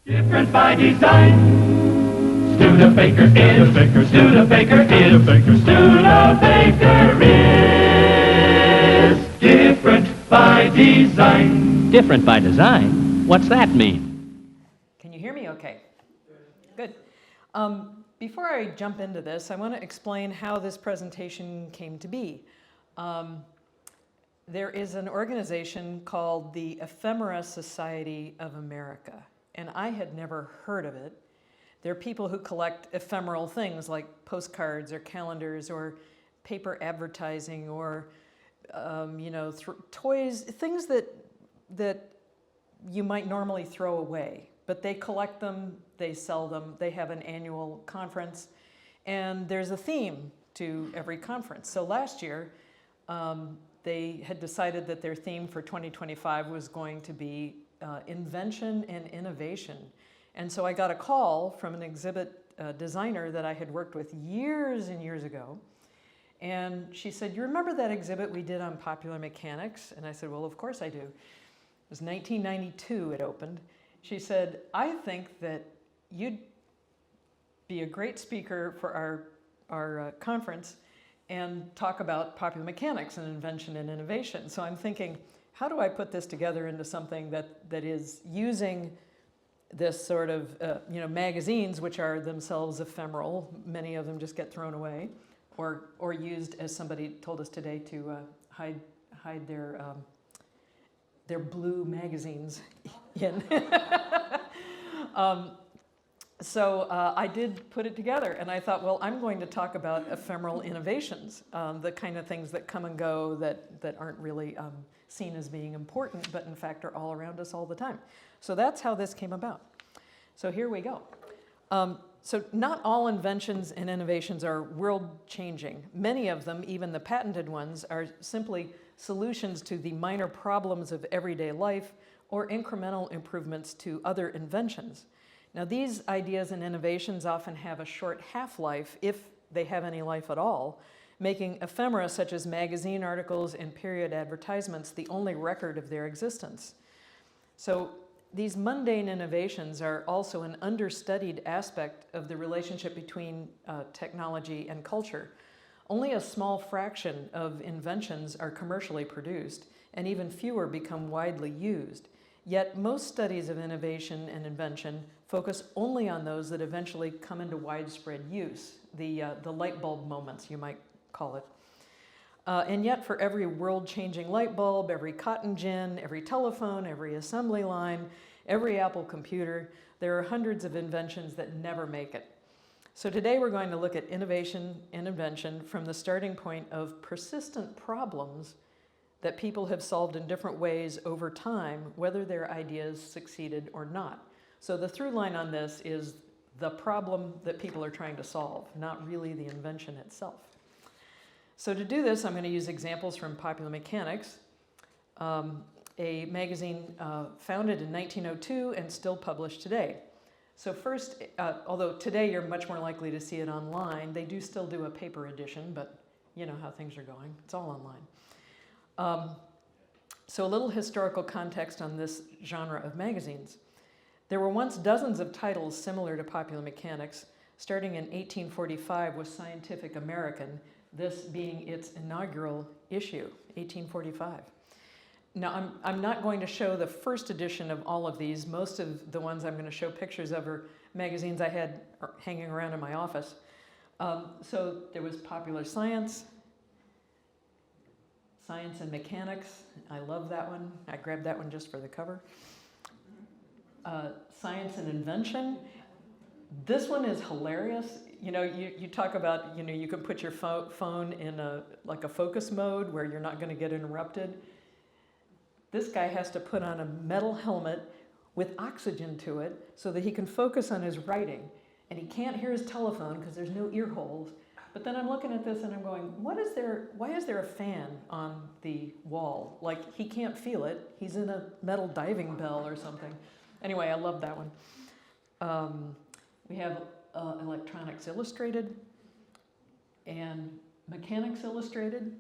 Different by design. Studebaker is. Studebaker is. Studebaker is. Different by design. Different by design? What's that mean? Can you hear me okay? Good. Before I jump into this, I want to explain how this presentation came to be. There is an organization called the Ephemeral Society of America, and I had never heard of it. They're people who collect ephemeral things like postcards or calendars or paper advertising or toys, things that you might normally throw away. But they collect them, they sell them, they have an annual conference, and there's a theme to every conference. So last year, they had decided that their theme for 2025 was going to be invention and innovation. And so I got a call from an exhibit designer that I had worked with years and years ago. And she said, "You remember that exhibit we did on popular mechanics?" And I said, "Well, of course I do." It was 1992 it opened. She said, "I think that you'd be a great speaker for our conference and talk about popular mechanics and invention and innovation." So I'm thinking, how do I put this together into something that is using this sort of, magazines, which are themselves ephemeral. Many of them just get thrown away or used, as somebody told us today, to hide their blue magazines in. So I did put it together, and I thought, well, I'm going to talk about ephemeral innovations, the kind of things that come and go that aren't really seen as being important, but in fact are all around us all the time. So that's how this came about. So here we go. So not all inventions and innovations are world-changing. Many of them, even the patented ones, are simply solutions to the minor problems of everyday life or incremental improvements to other inventions. Now, these ideas and innovations often have a short half-life, if they have any life at all, making ephemera such as magazine articles and period advertisements the only record of their existence. So these mundane innovations are also an understudied aspect of the relationship between technology and culture. Only a small fraction of inventions are commercially produced, and even fewer become widely used. Yet most studies of innovation and invention focus only on those that eventually come into widespread use, the light bulb moments, you might call it. And yet for every world-changing light bulb, every cotton gin, every telephone, every assembly line, every Apple computer, there are hundreds of inventions that never make it. So today we're going to look at innovation and invention from the starting point of persistent problems that people have solved in different ways over time, whether their ideas succeeded or not. So the through line on this is the problem that people are trying to solve, not really the invention itself. So to do this, I'm going to use examples from Popular Mechanics, a magazine founded in 1902 and still published today. So first, although today you're much more likely to see it online, they do still do a paper edition, but you know how things are going. It's all online. So a little historical context on this genre of magazines. There were once dozens of titles similar to Popular Mechanics, starting in 1845 with Scientific American, this being its inaugural issue, 1845. Now, I'm not going to show the first edition of all of these. Most of the ones I'm going to show pictures of are magazines I had hanging around in my office. So there was Popular Science, Science and Mechanics. I love that one. I grabbed that one just for the cover. Science and Invention. This one is hilarious. You know, you talk about, you can put your phone in a focus mode where you're not going to get interrupted. This guy has to put on a metal helmet with oxygen to it so that he can focus on his writing. And he can't hear his telephone because there's no ear holes. But then I'm looking at this and I'm going, why is there a fan on the wall? Like, he can't feel it. He's in a metal diving bell or something. Anyway, I love that one. We have Electronics Illustrated and Mechanics Illustrated.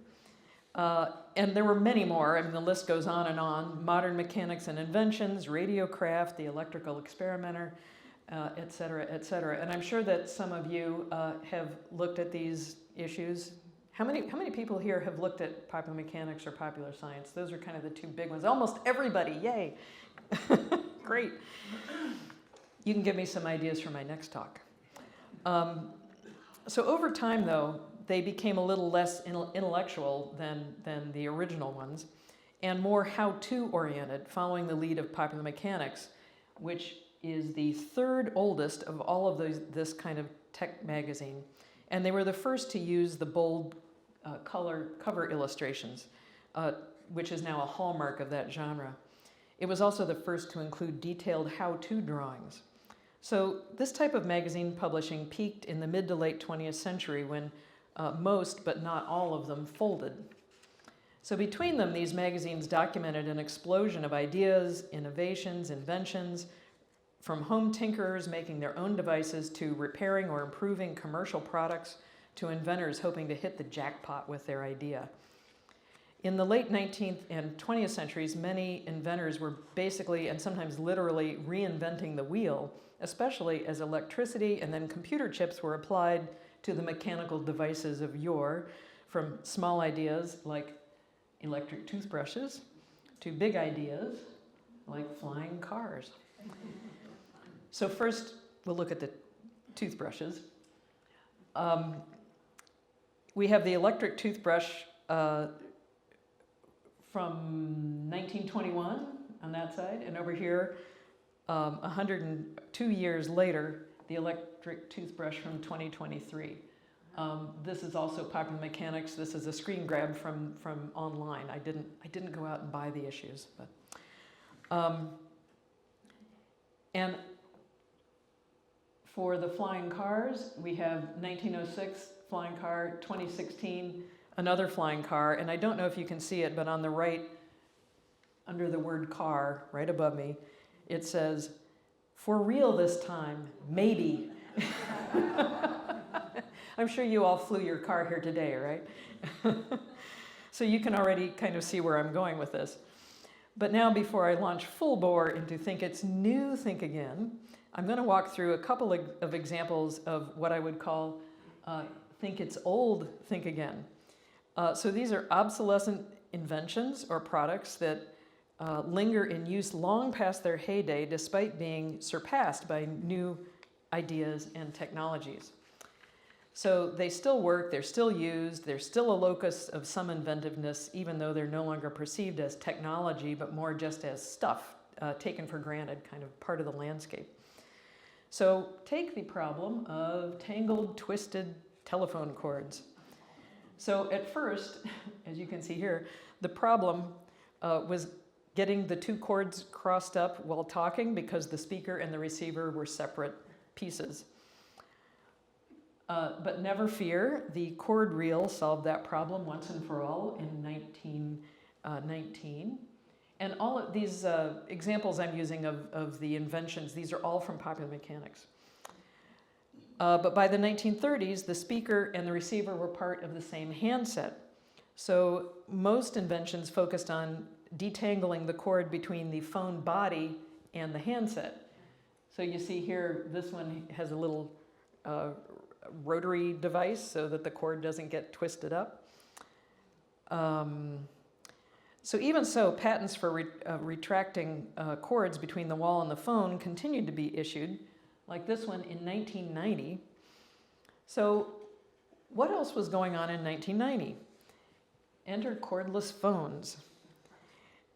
And there were many more. I mean, the list goes on and on. Modern Mechanics and Inventions, Radiocraft, The Electrical Experimenter, et cetera, et cetera. And I'm sure that some of you have looked at these issues. How many people here have looked at popular mechanics or popular science? Those are kind of the two big ones. Almost everybody, yay. Great. You can give me some ideas for my next talk. So over time, though, they became a little less intellectual than the original ones, and more how-to oriented, following the lead of popular mechanics, which is the third oldest of all of this kind of tech magazine. And they were the first to use the bold color cover illustrations, which is now a hallmark of that genre. It was also the first to include detailed how-to drawings. So this type of magazine publishing peaked in the mid to late 20th century when most, but not all of them, folded. So between them, these magazines documented an explosion of ideas, innovations, inventions, from home tinkerers making their own devices to repairing or improving commercial products to inventors hoping to hit the jackpot with their idea. In the late 19th and 20th centuries, many inventors were basically and sometimes literally reinventing the wheel, especially as electricity and then computer chips were applied to the mechanical devices of yore, from small ideas like electric toothbrushes to big ideas like flying cars. So first, we'll look at the toothbrushes. We have the electric toothbrush from 1921 on that side, and over here, 102 years later, the electric toothbrush from 2023. This is also popular mechanics. This is a screen grab from online. I didn't go out and buy the issues, but and for the flying cars, we have 1906 flying car, 2016 another flying car, and I don't know if you can see it, but on the right, under the word car, right above me, it says, "For real this time, maybe." I'm sure you all flew your car here today, right? So you can already kind of see where I'm going with this. But now, before I launch full bore into Think It's New, Think Again, I'm going to walk through a couple of examples of what I would call Think It's Old, Think Again. So these are obsolescent inventions or products that linger in use long past their heyday despite being surpassed by new ideas and technologies. So they still work, they're still used, they're still a locus of some inventiveness, even though they're no longer perceived as technology, but more just as stuff taken for granted, kind of part of the landscape. So take the problem of tangled, twisted telephone cords. So at first, as you can see here, the problem was getting the two cords crossed up while talking because the speaker and the receiver were separate pieces. But never fear, the cord reel solved that problem once and for all in 1919. And all of these examples I'm using of the inventions, these are all from popular mechanics. But by the 1930s, the speaker and the receiver were part of the same handset. So most inventions focused on detangling the cord between the phone body and the handset. So you see here, this one has a little rotary device so that the cord doesn't get twisted up. So even so, patents for retracting cords between the wall and the phone continued to be issued, like this one in 1990. So what else was going on in 1990? Enter cordless phones.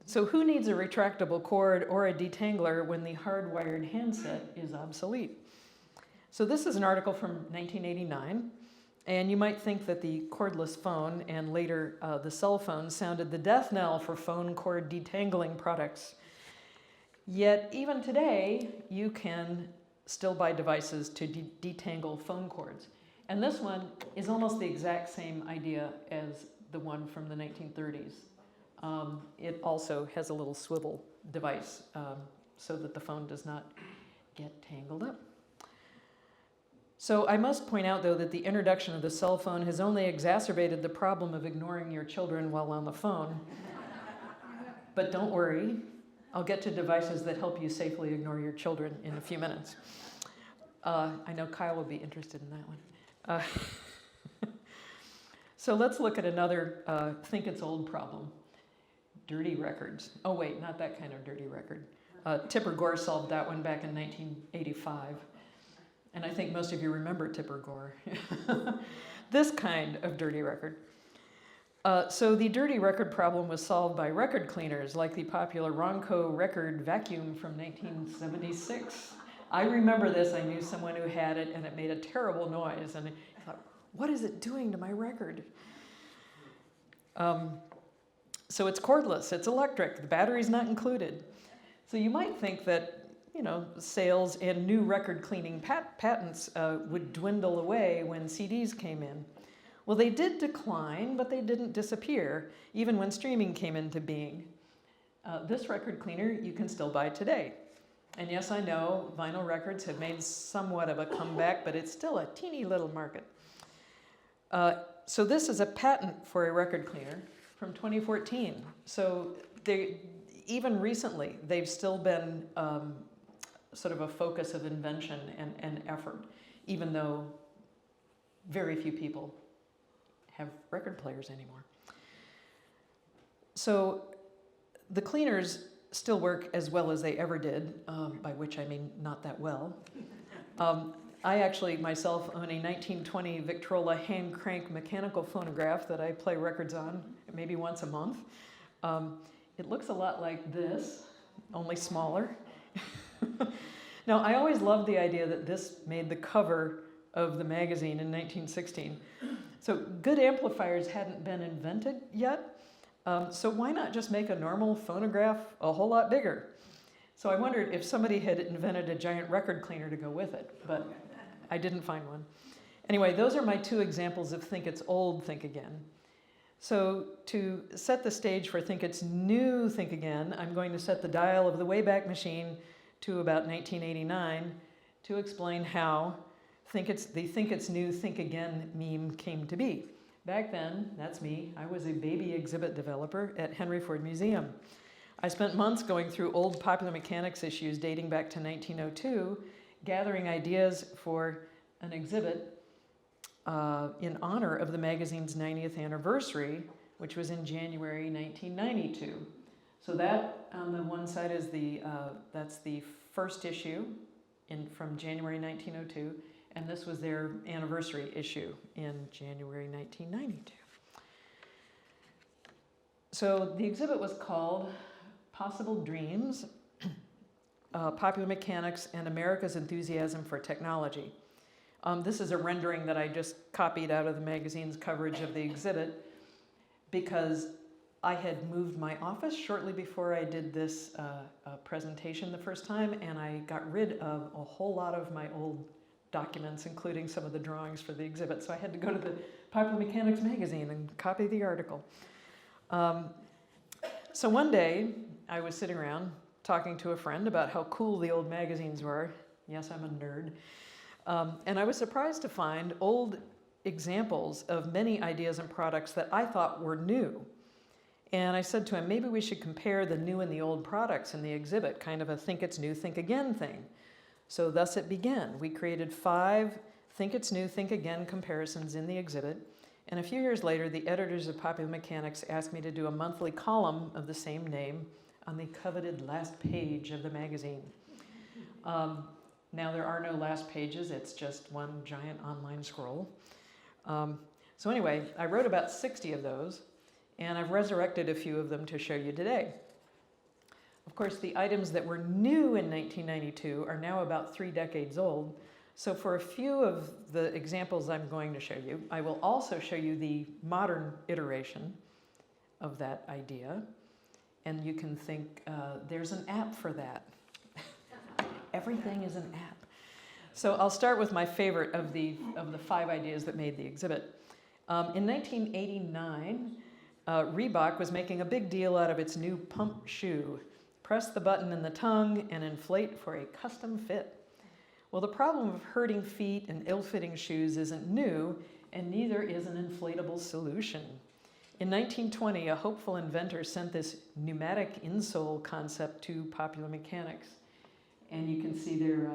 So who needs a retractable cord or a detangler when the hardwired handset is obsolete? So this is an article from 1989, and you might think that the cordless phone and later the cell phone sounded the death knell for phone cord detangling products. Yet even today, you can still buy devices to detangle phone cords. And this one is almost the exact same idea as the one from the 1930s. It also has a little swivel device so that the phone does not get tangled up. So I must point out, though, that the introduction of the cell phone has only exacerbated the problem of ignoring your children while on the phone. But don't worry, I'll get to devices that help you safely ignore your children in a few minutes. I know Kyle will be interested in that one. So let's look at another think it's old problem. Dirty records. Oh wait, not that kind of dirty record. Tipper Gore solved that one back in 1985. And I think most of you remember Tipper Gore. This kind of dirty record. So the dirty record problem was solved by record cleaners like the popular Ronco record vacuum from 1976. I remember this. I knew someone who had it, and it made a terrible noise. And I thought, what is it doing to my record? So it's cordless. It's electric. The battery's not included. So you might think that, you know, sales and new record cleaning patents would dwindle away when CDs came in. Well, they did decline, but they didn't disappear, even when streaming came into being. This record cleaner you can still buy today. And yes, I know vinyl records have made somewhat of a comeback, but it's still a teeny little market. So this is a patent for a record cleaner from 2014. So even recently, they've still been sort of a focus of invention and effort, even though very few people have record players anymore. So the cleaners still work as well as they ever did, by which I mean not that well. I actually myself own a 1920 Victrola hand crank mechanical phonograph that I play records on maybe once a month. It looks a lot like this, only smaller. Now, I always loved the idea that this made the cover of the magazine in 1916. So good amplifiers hadn't been invented yet, so why not just make a normal phonograph a whole lot bigger? So I wondered if somebody had invented a giant record cleaner to go with it, but I didn't find one. Anyway, those are my two examples of think it's old, think again. So to set the stage for think it's new, think again, I'm going to set the dial of the Wayback Machine to about 1989 to explain how the think it's new, think again meme came to be. Back then, that's me, I was a baby exhibit developer at Henry Ford Museum. I spent months going through old Popular Mechanics issues dating back to 1902, gathering ideas for an exhibit in honor of the magazine's 90th anniversary, which was in January 1992. So that on the one side is that's the first issue from January 1902, and this was their anniversary issue in January 1992. So the exhibit was called Possible Dreams, Popular Mechanics and America's Enthusiasm for Technology. This is a rendering that I just copied out of the magazine's coverage of the exhibit because I had moved my office shortly before I did this presentation the first time, and I got rid of a whole lot of my old documents, including some of the drawings for the exhibit. So I had to go to the Popular Mechanics magazine and copy the article. So one day, I was sitting around talking to a friend about how cool the old magazines were. Yes, I'm a nerd. And I was surprised to find old examples of many ideas and products that I thought were new. And I said to him, maybe we should compare the new and the old products in the exhibit, kind of a think it's new, think again thing. So thus it began. We created 5 think it's new, think again comparisons in the exhibit. And a few years later, the editors of Popular Mechanics asked me to do a monthly column of the same name on the coveted last page of the magazine. Now there are no last pages, it's just one giant online scroll. So anyway, I wrote about 60 of those, and I've resurrected a few of them to show you today. Of course, the items that were new in 1992 are now about 3 decades old. So for a few of the examples I'm going to show you, I will also show you the modern iteration of that idea. And you can think, there's an app for that. Everything is an app. So I'll start with my favorite of the 5 ideas that made the exhibit. In 1989, Reebok was making a big deal out of its new pump shoe. Press the button in the tongue and inflate for a custom fit. Well, the problem of hurting feet and ill-fitting shoes isn't new, and neither is an inflatable solution. In 1920, a hopeful inventor sent this pneumatic insole concept to Popular Mechanics. And you can see there,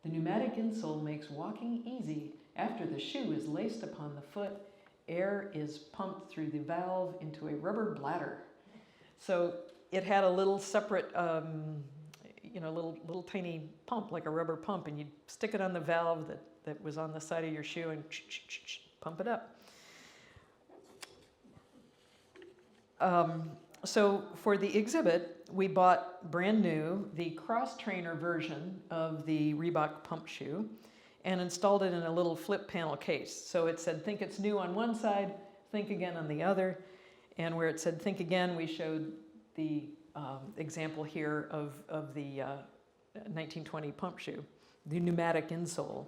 the pneumatic insole makes walking easy. After the shoe is laced upon the foot, air is pumped through the valve into a rubber bladder. So it had a little separate, little tiny pump, like a rubber pump, and you'd stick it on the valve that was on the side of your shoe and pump it up. So for the exhibit, we bought brand new the cross-trainer version of the Reebok pump shoe and installed it in a little flip panel case. So it said, think it's new on one side, think again on the other. And where it said, think again, we showed the example here of the 1920 pump shoe, the pneumatic insole.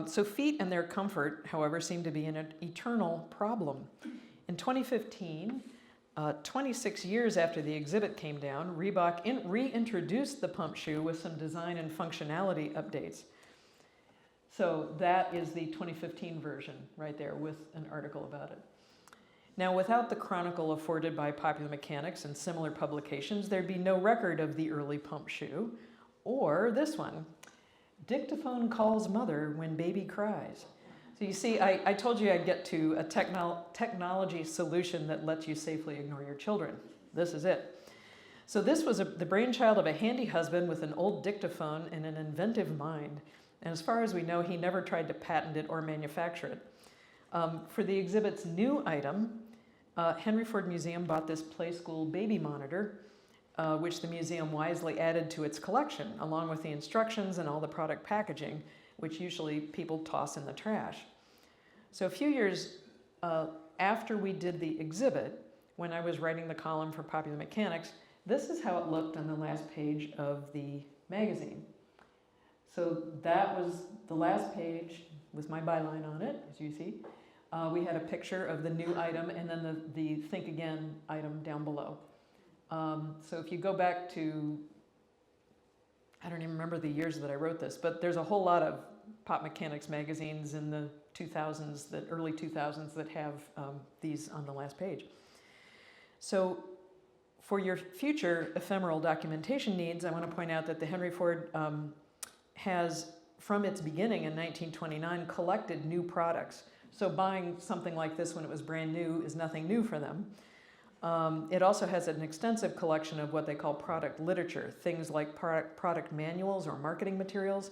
So feet and their comfort, however, seem to be an eternal problem. In 2015, 26 years after the exhibit came down, Reebok reintroduced the pump shoe with some design and functionality updates. So that is the 2015 version right there with an article about it. Now, without the chronicle afforded by Popular Mechanics and similar publications, there'd be no record of the early pump shoe, or this one, Dictaphone calls mother when baby cries. So you see, I told you I'd get to a technology solution that lets you safely ignore your children. This is it. So this was the brainchild of a handy husband with an old dictaphone and an inventive mind. And as far as we know, he never tried to patent it or manufacture it. For the exhibit's new item, Henry Ford Museum bought this Play School baby monitor, which the museum wisely added to its collection, along with the instructions and all the product packaging, which usually people toss in the trash. So a few years after we did the exhibit, when I was writing the column for Popular Mechanics, this is how it looked on the last page of the magazine. So that was the last page with my byline on it, as you see. We had a picture of the new item and then the Think Again item down below. So if you go back to, I don't even remember the years that I wrote this, but there's a whole lot of Pop Mechanics magazines in the 2000s, early 2000s that have these on the last page. So for your future ephemeral documentation needs, I want to point out that the Henry Ford has, from its beginning in 1929, collected new products. So buying something like this when it was brand new is nothing new for them. It also has an extensive collection of what they call product literature, things like product manuals or marketing materials.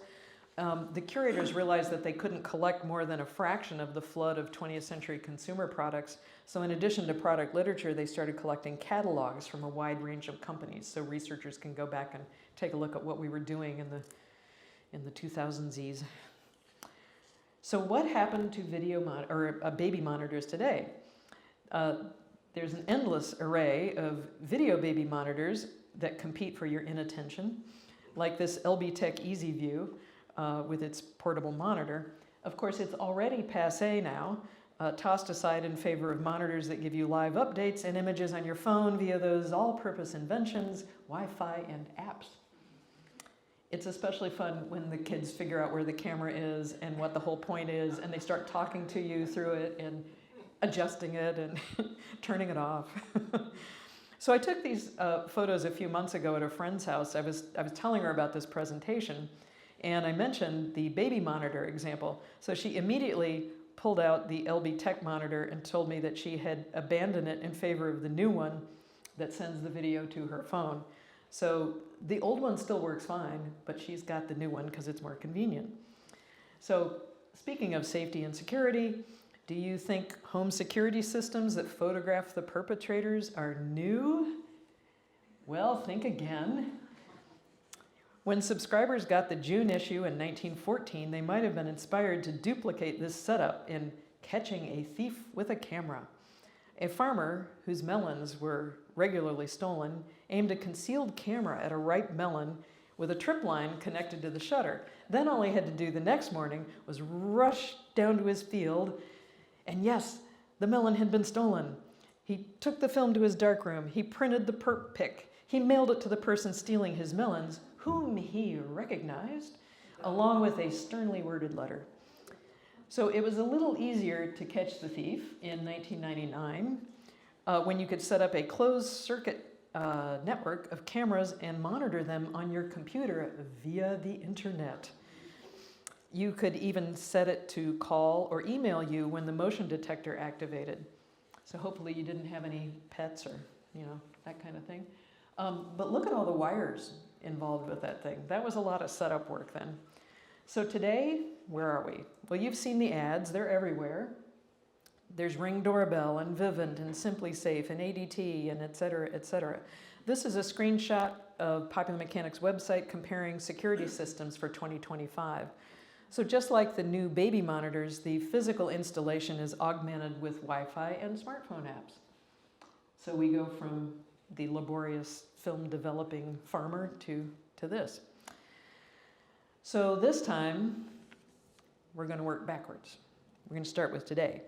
The curators realized that they couldn't collect more than a fraction of the flood of 20th century consumer products. So in addition to product literature, they started collecting catalogs from a wide range of companies. So researchers can go back and take a look at what we were doing in the 2000s. So what happened to baby monitors today? There's an endless array of video baby monitors that compete for your inattention, like this LB Tech EasyView with its portable monitor. Of course, it's already passé now, tossed aside in favor of monitors that give you live updates and images on your phone via those all-purpose inventions, Wi-Fi, and apps. It's especially fun when the kids figure out where the camera is and what the whole point is, and they start talking to you through it and adjusting it and turning it off. So I took these photos a few months ago at a friend's house. I was telling her about this presentation, and I mentioned the baby monitor example. So she immediately pulled out the LB Tech monitor and told me that she had abandoned it in favor of the new one that sends the video to her phone. So the old one still works fine, but she's got the new one because it's more convenient. So speaking of safety and security, do you think home security systems that photograph the perpetrators are new? Well, think again. When subscribers got the June issue in 1914, they might have been inspired to duplicate this setup in Catching a Thief with a Camera. A farmer whose melons were regularly stolen aimed a concealed camera at a ripe melon with a trip line connected to the shutter. Then all he had to do the next morning was rush down to his field, and yes, the melon had been stolen. He took the film to his darkroom. He printed the perp pic. He mailed it to the person stealing his melons, whom he recognized. along with a sternly worded letter. So it was a little easier to catch the thief in 1999 when you could set up a closed circuit network of cameras and monitor them on your computer via the internet. You could even set it to call or email you when the motion detector activated. So hopefully you didn't have any pets or, that kind of thing. But look at all the wires involved with that thing. That was a lot of setup work then. So today, where are we? Well, you've seen the ads, they're everywhere. There's Ring Doorbell and Vivint and Simply Safe and ADT and et cetera, et cetera. This is a screenshot of Popular Mechanics' website comparing security systems for 2025. So just like the new baby monitors, the physical installation is augmented with Wi-Fi and smartphone apps. So we go from the laborious film developing farmer to this. So this time, we're going to work backwards. We're going to start with today.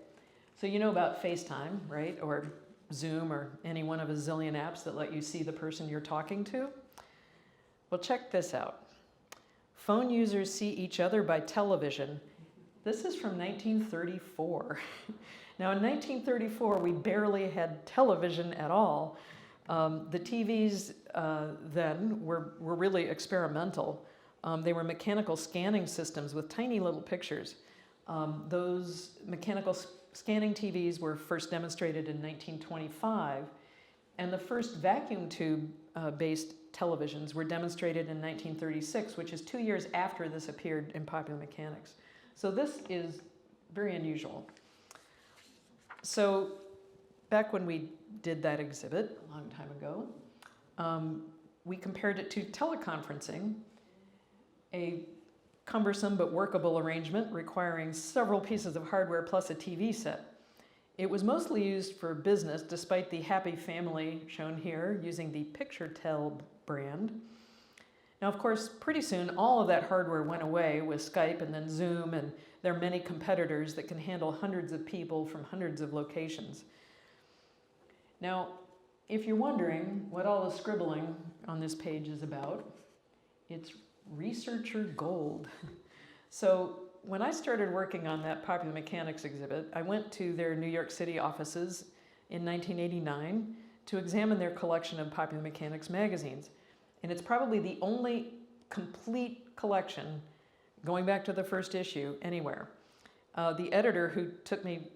So you know about FaceTime, right? Or Zoom or any one of a zillion apps that let you see the person you're talking to? Well, check this out. Phone users see each other by television. This is from 1934. Now in 1934, we barely had television at all. The TVs then were really experimental. They were mechanical scanning systems with tiny little pictures. Those mechanical scanning TVs were first demonstrated in 1925, and the first vacuum tube based televisions were demonstrated in 1936, which is 2 years after this appeared in Popular Mechanics. So this is very unusual. So back when we did that exhibit a long time ago, we compared it to teleconferencing, a cumbersome but workable arrangement requiring several pieces of hardware plus a TV set. It was mostly used for business, despite the happy family shown here using the PictureTel brand. Now, of course, pretty soon all of that hardware went away with Skype and then Zoom, and there are many competitors that can handle hundreds of people from hundreds of locations. Now, if you're wondering what all the scribbling on this page is about, it's researcher gold. So when I started working on that Popular Mechanics exhibit, I went to their New York City offices in 1989 to examine their collection of Popular Mechanics magazines. And it's probably the only complete collection, going back to the first issue, anywhere. The editor who took me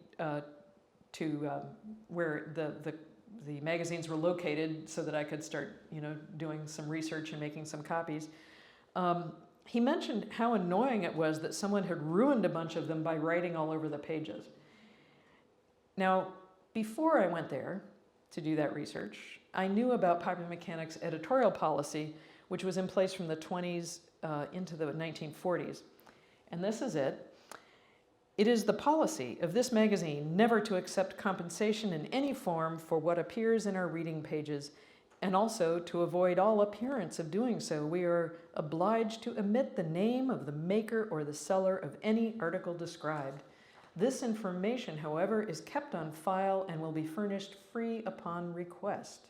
to where the magazines were located so that I could start, doing some research and making some copies, he mentioned how annoying it was that someone had ruined a bunch of them by writing all over the pages. Now, before I went there to do that research, I knew about Popular Mechanics' editorial policy, which was in place from the 20s into the 1940s. And this is it. It is the policy of this magazine never to accept compensation in any form for what appears in our reading pages, and also to avoid all appearance of doing so. We are obliged to omit the name of the maker or the seller of any article described. This information, however, is kept on file and will be furnished free upon request.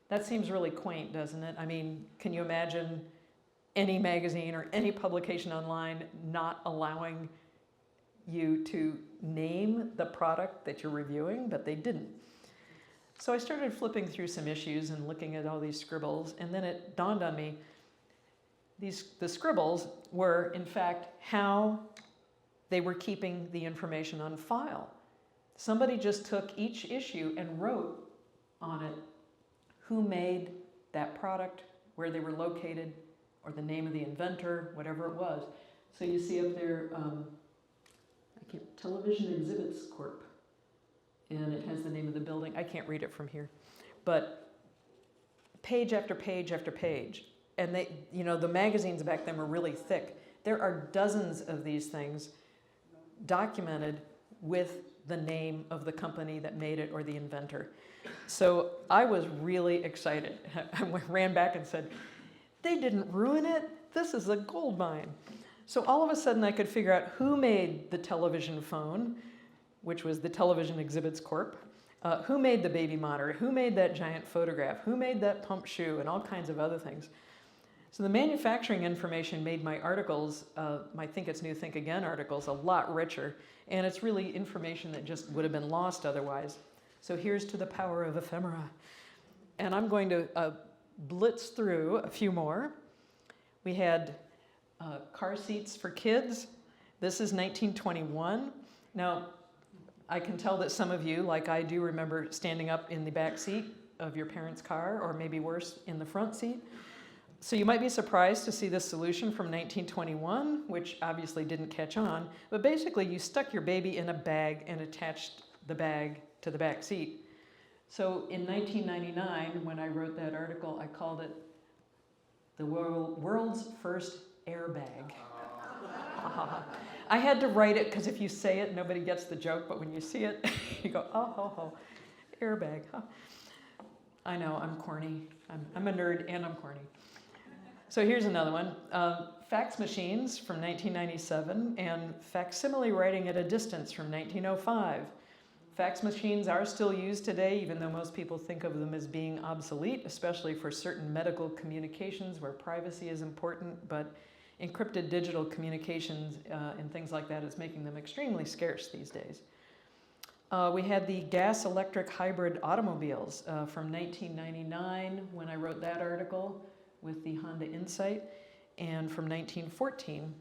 That seems really quaint, doesn't it? I mean, can you imagine any magazine or any publication online not allowing you to name the product that you're reviewing? But they didn't. So I started flipping through some issues and looking at all these scribbles, and then it dawned on me, the scribbles were, in fact, how they were keeping the information on file. Somebody just took each issue and wrote on it who made that product, where they were located, or the name of the inventor, whatever it was. So you see up there, Television Exhibits Corp. And it has the name of the building. I can't read it from here. But page after page after page. And they, the magazines back then were really thick. There are dozens of these things documented with the name of the company that made it or the inventor. So I was really excited. I ran back and said, they didn't ruin it. This is a gold mine. So all of a sudden I could figure out who made the television phone, which was the Television Exhibits Corp. Who made the baby monitor? Who made that giant photograph? Who made that pump shoe? And all kinds of other things. So the manufacturing information made my articles, my Think It's New, Think Again articles, a lot richer. And it's really information that just would have been lost otherwise. So here's to the power of ephemera. And I'm going to blitz through a few more. We had car seats for kids. This is 1921. Now, I can tell that some of you, like I do, remember standing up in the back seat of your parents' car, or maybe worse, in the front seat. So you might be surprised to see this solution from 1921, which obviously didn't catch on. But basically, you stuck your baby in a bag and attached the bag to the back seat. So in 1999, when I wrote that article, I called it the world's first airbag. I had to write it because if you say it, nobody gets the joke, but when you see it, you go, oh, ho, ho, airbag. Huh? I know, I'm corny. I'm a nerd and I'm corny. So here's another one. Fax machines from 1997 and facsimile writing at a distance from 1905. Fax machines are still used today, even though most people think of them as being obsolete, especially for certain medical communications where privacy is important, but encrypted digital communications and things like that is making them extremely scarce these days. We had the gas-electric hybrid automobiles from 1999 when I wrote that article with the Honda Insight, and from 1914.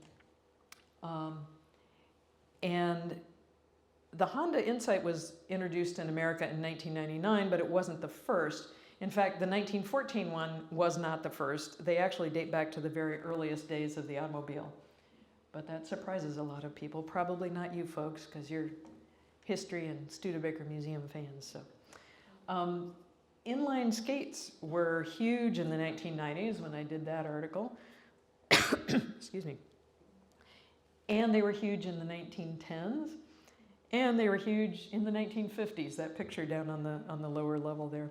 And the Honda Insight was introduced in America in 1999, but it wasn't the first. In fact, the 1914 one was not the first. They actually date back to the very earliest days of the automobile. But that surprises a lot of people, probably not you folks, because you're history and Studebaker Museum fans. So, inline skates were huge in the 1990s when I did that article. Excuse me. And they were huge in the 1910s. And they were huge in the 1950s, that picture down on the lower level there.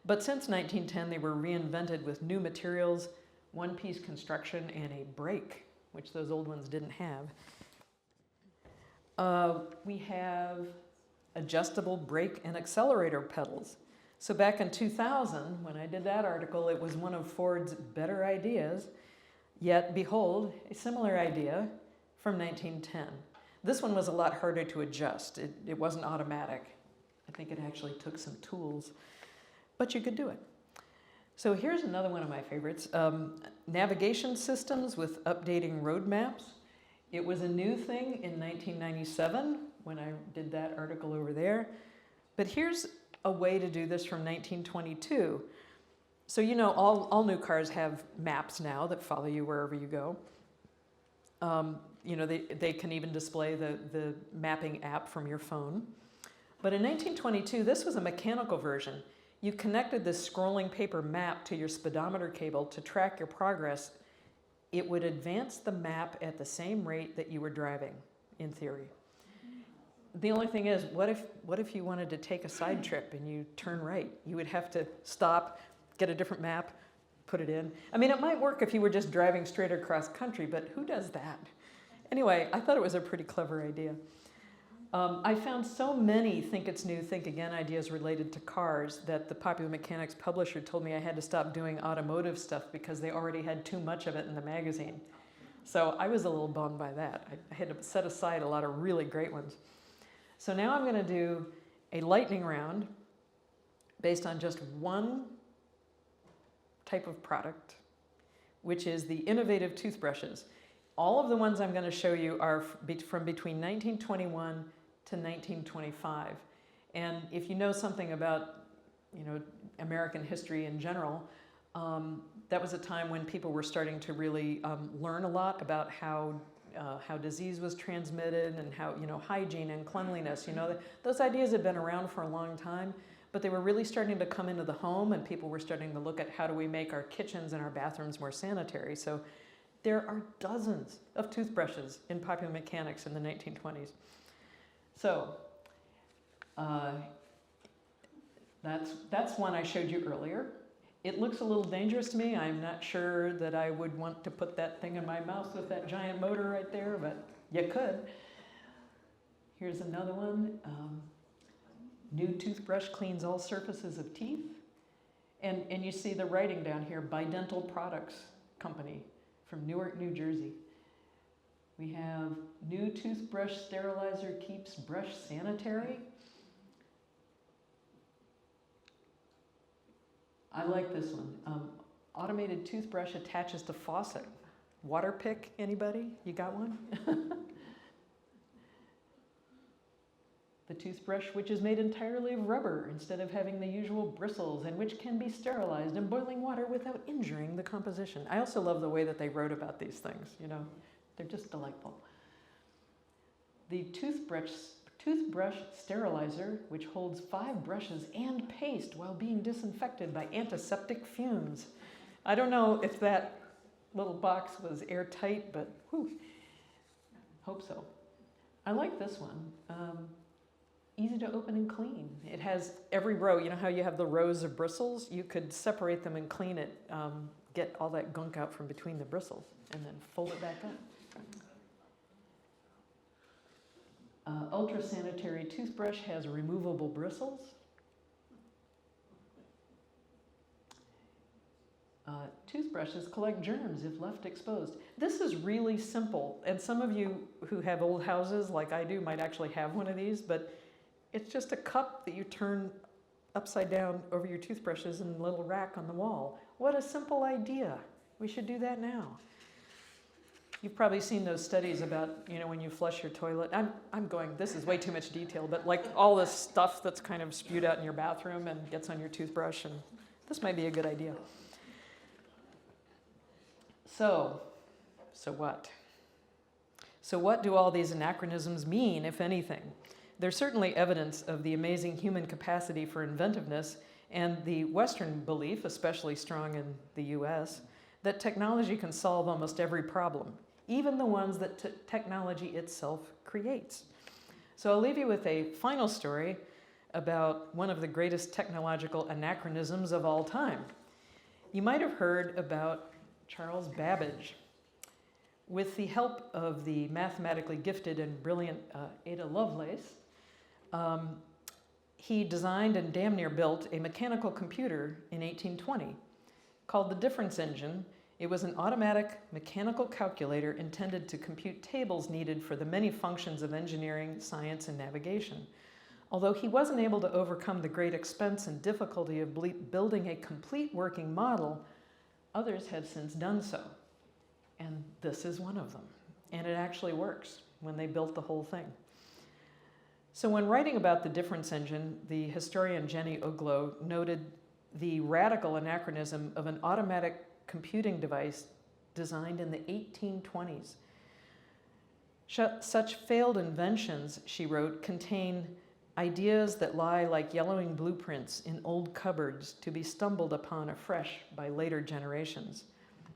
But since 1910, they were reinvented with new materials, one-piece construction, and a brake, which those old ones didn't have. We have adjustable brake and accelerator pedals. So back in 2000, when I did that article, it was one of Ford's better ideas, yet behold, a similar idea from 1910. This one was a lot harder to adjust. It wasn't automatic. I think it actually took some tools, but you could do it. So here's another one of my favorites, navigation systems with updating road maps. It was a new thing in 1997 when I did that article over there. But here's a way to do this from 1922. So you know all new cars have maps now that follow you wherever you go. You know, they can even display the mapping app from your phone. But in 1922, this was a mechanical version. You connected this scrolling paper map to your speedometer cable to track your progress. It would advance the map at the same rate that you were driving, in theory. The only thing is, what if you wanted to take a side trip and you turn right? You would have to stop, get a different map, put it in. I mean, it might work if you were just driving straight across country, but who does that? Anyway, I thought it was a pretty clever idea. I found so many Think It's New, Think Again ideas related to cars that the Popular Mechanics publisher told me I had to stop doing automotive stuff because they already had too much of it in the magazine. So I was a little bummed by that. I had to set aside a lot of really great ones. So now I'm going to do a lightning round based on just one type of product, which is the innovative toothbrushes. All of the ones I'm going to show you are from between 1921 to 1925. And if you know something about, you know, American history in general, that was a time when people were starting to really learn a lot about how disease was transmitted and how, you know, hygiene and cleanliness. You know, those ideas had been around for a long time, but they were really starting to come into the home, and people were starting to look at how do we make our kitchens and our bathrooms more sanitary. So there are dozens of toothbrushes in Popular Mechanics in the 1920s. So that's one I showed you earlier. It looks a little dangerous to me. I'm not sure that I would want to put that thing in my mouth with that giant motor right there, but you could. Here's another one. New toothbrush cleans all surfaces of teeth. And you see the writing down here, Bidental Products Company from Newark, New Jersey. We have new toothbrush sterilizer keeps brush sanitary. I like this one. Automated toothbrush attaches to faucet. Water pick, anybody? You got one? The toothbrush, which is made entirely of rubber instead of having the usual bristles, and which can be sterilized in boiling water without injuring the composition. I also love the way that they wrote about these things, you know. They're just delightful. The toothbrush sterilizer, which holds 5 brushes and paste while being disinfected by antiseptic fumes. I don't know if that little box was airtight, but whew, hope so. I like this one. Easy to open and clean. It has every row. You know how you have the rows of bristles? You could separate them and clean it, get all that gunk out from between the bristles, and then fold it back up. Ultra sanitary toothbrush has removable bristles. Toothbrushes collect germs if left exposed. This is really simple, and some of you who have old houses like I do might actually have one of these, but it's just a cup that you turn upside down over your toothbrushes in a little rack on the wall. What a simple idea. We should do that now. You've probably seen those studies about, you know, when you flush your toilet. I'm going, this is way too much detail, but like all this stuff that's kind of spewed out in your bathroom and gets on your toothbrush, and this might be a good idea. So what? So what do all these anachronisms mean, if anything? There's certainly evidence of the amazing human capacity for inventiveness and the Western belief, especially strong in the US, that technology can solve almost every problem, even the ones that technology itself creates. So I'll leave you with a final story about one of the greatest technological anachronisms of all time. You might have heard about Charles Babbage. With the help of the mathematically gifted and brilliant Ada Lovelace, he designed and damn near built a mechanical computer in 1820 called the difference engine. It was an automatic mechanical calculator intended to compute tables needed for the many functions of engineering, science, and navigation. Although he wasn't able to overcome the great expense and difficulty of building a complete working model, others have since done so. And this is one of them. And it actually works when they built the whole thing. So when writing about the difference engine, the historian Jenny Oglow noted the radical anachronism of an automatic computing device designed in the 1820s. Such failed inventions, she wrote, contain ideas that lie like yellowing blueprints in old cupboards to be stumbled upon afresh by later generations.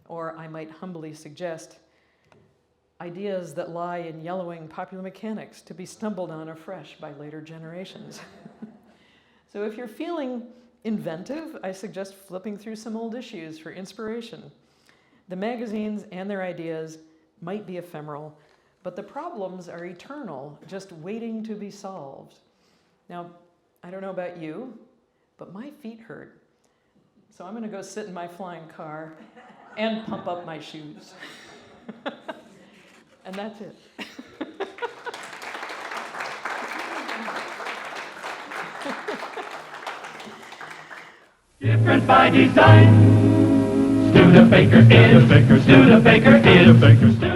Or I might humbly suggest, ideas that lie in yellowing popular mechanics to be stumbled on afresh by later generations. So if you're feeling inventive, I suggest flipping through some old issues for inspiration. The magazines and their ideas might be ephemeral, but the problems are eternal, just waiting to be solved. Now, I don't know about you, but my feet hurt. So I'm going to go sit in my flying car and pump up my shoes. And that's it. Different by design. Studebaker is. Studebaker is. Studebaker is.